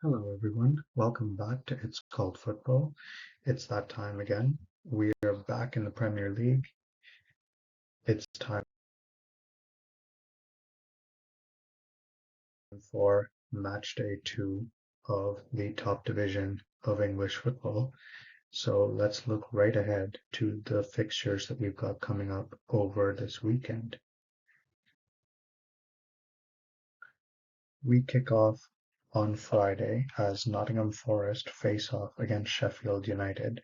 Hello, everyone. Welcome back to It's Called Football. It's that time again. We are back in the Premier League. It's time for Matchday 2 of the top division of English football. So let's look right ahead to the fixtures that we've got coming up over this weekend. We kick off on Friday as Nottingham Forest face off against Sheffield United.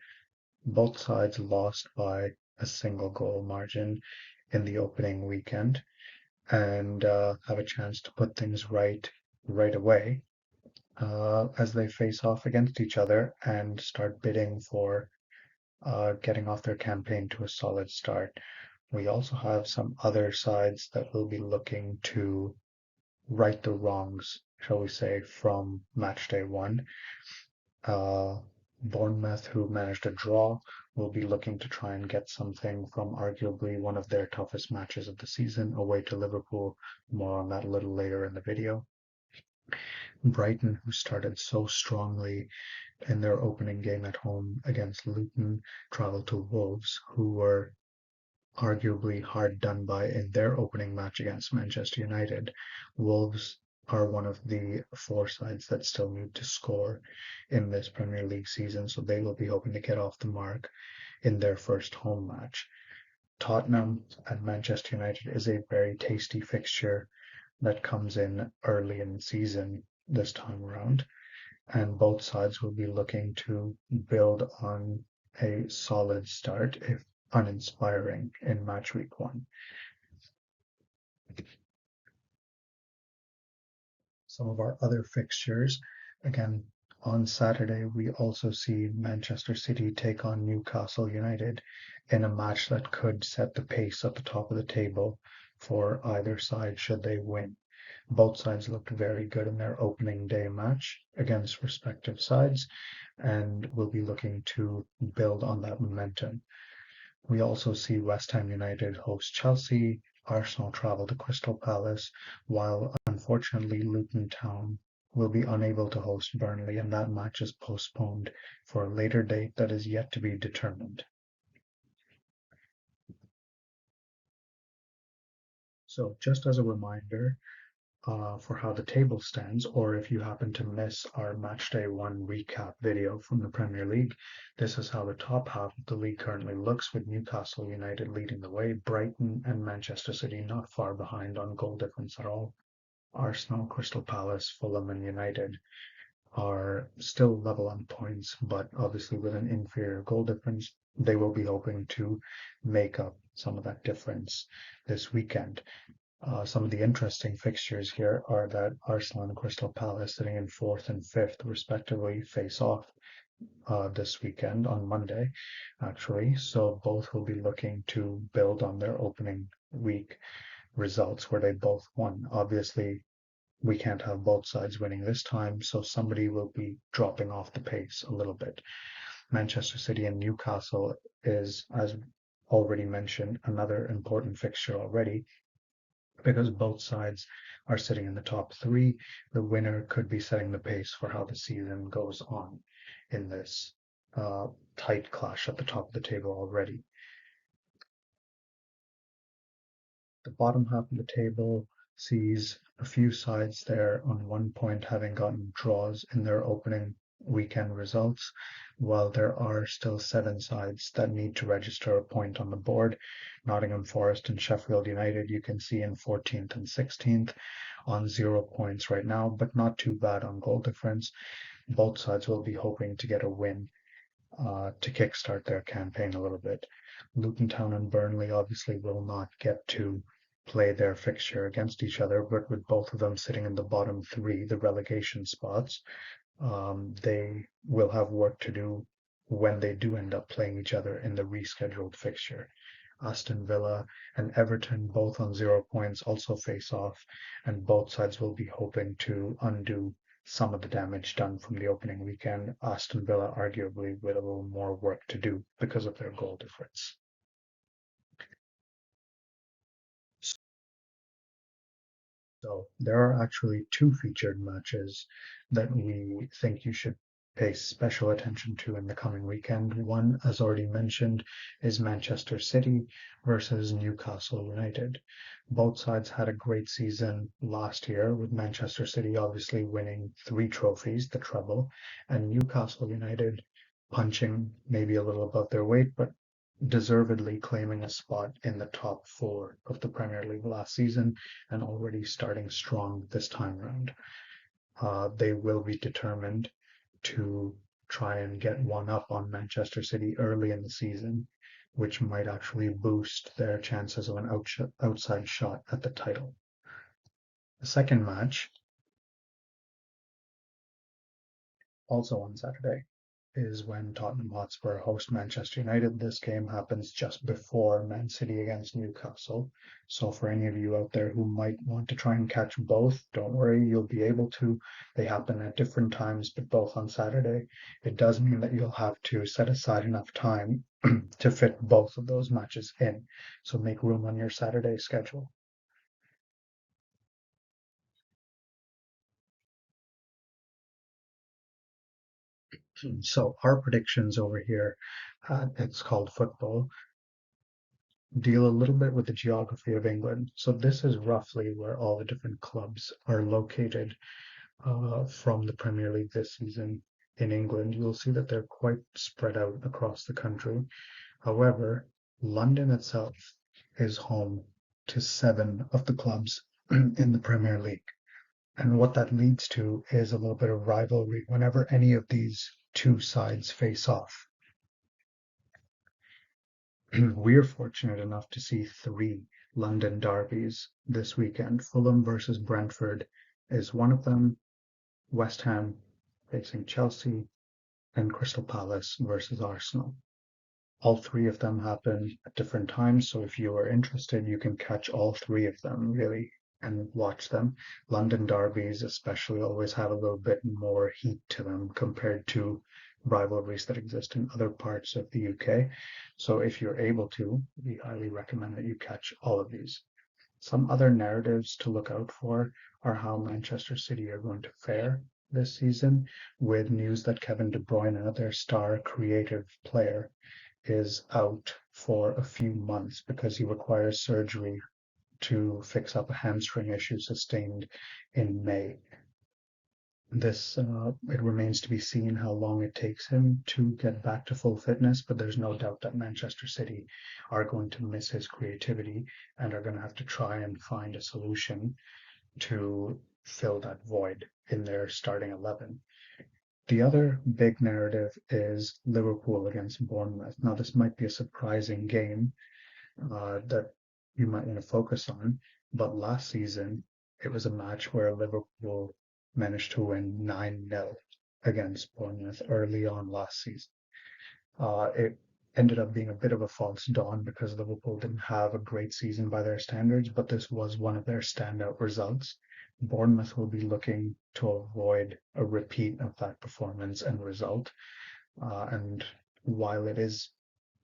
Both sides lost by a single goal margin in the opening weekend and have a chance to put things right away as they face off against each other and start bidding for getting off their campaign to a solid start. We also have some other sides that will be looking to right the wrongs, shall we say, from matchday one. Uh, Bournemouth, who managed a draw, will be looking to try and get something from arguably one of their toughest matches of the season away to Liverpool. More on that a little later in the video. Brighton, who started so strongly in their opening game at home against Luton, traveled to Wolves, who were arguably hard done by in their opening match against Manchester United. Wolves are one of the four sides that still need to score in this Premier League season, so they will be hoping to get off the mark in their first home match. Tottenham and Manchester United is a very tasty fixture that comes in early in the season this time around, and both sides will be looking to build on a solid start, if uninspiring, in match week one. Some of our other fixtures, again, on Saturday, we also see Manchester City take on Newcastle United in a match that could set the pace at the top of the table for either side should they win. Both sides looked very good in their opening day match against respective sides and will be looking to build on that momentum. We also see West Ham United host Chelsea, Arsenal travel to Crystal Palace, while unfortunately Luton Town will be unable to host Burnley, and that match is postponed for a later date that is yet to be determined. So, just as a reminder, for how the table stands, or if you happen to miss our Matchday 1 recap video from the Premier League, this is how the top half of the league currently looks, with Newcastle United leading the way, Brighton and Manchester City not far behind on goal difference at all. Arsenal, Crystal Palace, Fulham and United are still level on points, but obviously with an inferior goal difference, they will be hoping to make up some of that difference this weekend. Some of the interesting fixtures here are that Arsenal and Crystal Palace, sitting in fourth and fifth respectively, face off this weekend on Monday, actually. So both will be looking to build on their opening week results where they both won. Obviously, we can't have both sides winning this time, so somebody will be dropping off the pace a little bit. Manchester City and Newcastle is, as already mentioned, another important fixture already, because both sides are sitting in the top three. The winner could be setting the pace for how the season goes on in this tight clash at the top of the table already. The bottom half of the table sees a few sides there on 1 point having gotten draws in their opening weekend results, while there are still 7 sides that need to register a point on the board. Nottingham Forest and Sheffield United you can see in 14th and 16th on 0 points right now, but not too bad on goal difference. Both sides will be hoping to get a win to kickstart their campaign a little bit. Luton Town and Burnley obviously will not get to play their fixture against each other, but with both of them sitting in the bottom three, the relegation spots, they will have work to do when they do end up playing each other in the rescheduled fixture. Aston Villa and Everton, both on 0 points, also face off, and both sides will be hoping to undo some of the damage done from the opening weekend. Aston Villa arguably with a little more work to do because of their goal difference. So there are actually two featured matches that we think you should pay special attention to in the coming weekend. One, as already mentioned, is Manchester City versus Newcastle United. Both sides had a great season last year, with Manchester City obviously winning three trophies, the treble, and Newcastle United punching maybe a little above their weight, but deservedly claiming a spot in the top four of the Premier League last season and already starting strong this time round. They will be determined to try and get one up on Manchester City early in the season, which might actually boost their chances of an outside shot at the title. The second match, also on Saturday, is when Tottenham Hotspur host Manchester United. This game happens just before Man City against Newcastle. So for any of you out there who might want to try and catch both, don't worry, you'll be able to. They happen at different times, but both on Saturday. It does mean that you'll have to set aside enough time to fit both of those matches in. So make room on your Saturday schedule. So our predictions over here, it's called football, deal a little bit with the geography of England. So this is roughly where all the different clubs are located from the Premier League this season in England. You'll see that they're quite spread out across the country. However, London itself is home to seven of the clubs in the Premier League. And what that leads to is a little bit of rivalry whenever any of these two sides face off. We're fortunate enough to see three London derbies this weekend. Fulham versus Brentford is one of them, West Ham facing Chelsea, and Crystal Palace versus Arsenal. All three of them happen at different times, so if you are interested, you can catch all three of them really and watch them. London derbies especially always have a little bit more heat to them compared to rivalries that exist in other parts of the UK. So if you're able to, we highly recommend that you catch all of these. Some other narratives to look out for are how Manchester City are going to fare this season, with news that Kevin De Bruyne, their star creative player, is out for a few months because he requires surgery to fix up a hamstring issue sustained in May. It remains to be seen how long it takes him to get back to full fitness, but there's no doubt that Manchester City are going to miss his creativity and are going to have to try and find a solution to fill that void in their starting 11. The other big narrative is Liverpool against Bournemouth. Now, this might be a surprising game that you might want to focus on, but last season it was a match where Liverpool managed to win 9-0 against Bournemouth early on last season. It ended up being a bit of a false dawn because Liverpool didn't have a great season by their standards, but this was one of their standout results. Bournemouth will be looking to avoid a repeat of that performance and result. And while it is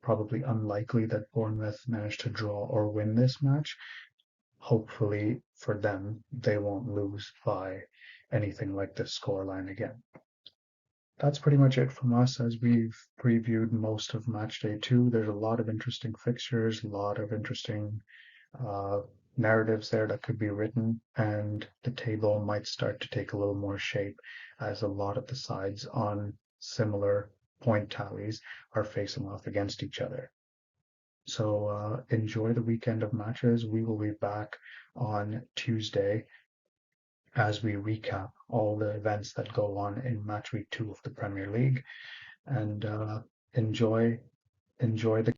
probably unlikely that Bournemouth manage to draw or win this match, hopefully for them, they won't lose by anything like this scoreline again. That's pretty much it from us as we've previewed most of match day 2. There's a lot of interesting fixtures, a lot of interesting uh, narratives there that could be written, and the table might start to take a little more shape as a lot of the sides on similar point tallies are facing off against each other. So enjoy the weekend of matches. We will be back on Tuesday as we recap all the events that go on in match week 2 of the Premier League, and enjoy the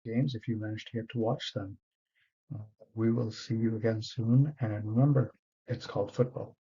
games if you manage to get to watch them. Uh, we will see you again soon, and remember, it's called football.